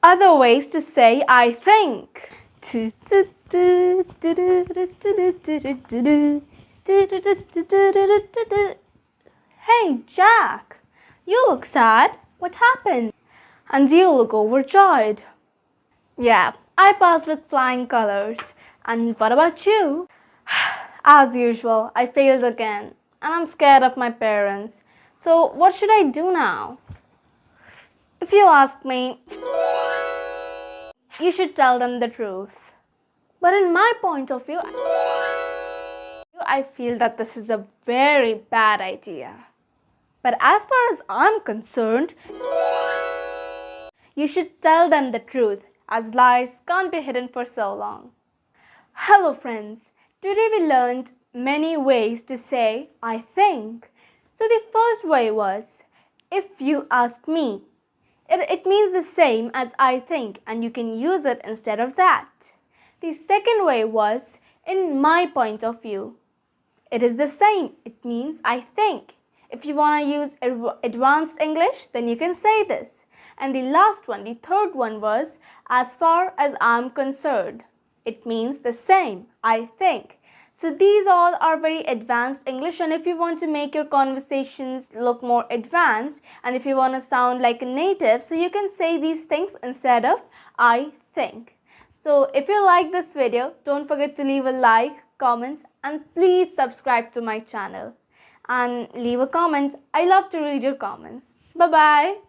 Other ways to say I think. Hey, Jack, you look sad. What happened? And you look overjoyed. Yeah, I passed with flying colors. And what about you? As usual, I failed again. And I'm scared of my parents. So, what should I do now? If you ask me, you should tell them the truth. But in my point of view, I feel that this is a very bad idea. But as far as I'm concerned, you should tell them the truth, as lies can't be hidden for so long. Hello friends, today we learned many ways to say I think. So the first way was, if you ask me. It means the same as I think and you can use it instead of that. The second way was, in my point of view. It is the same, it means I think. If you want to use advanced English, then you can say this. And the last one, the third one was, as far as I'm concerned. It means the same, I think. So these all are very advanced English, and if you want to make your conversations look more advanced and if you want to sound like a native, so you can say these things instead of I think. So if you like this video, don't forget to leave a like, comment, and please subscribe to my channel. And leave a comment. I love to read your comments. Bye-bye.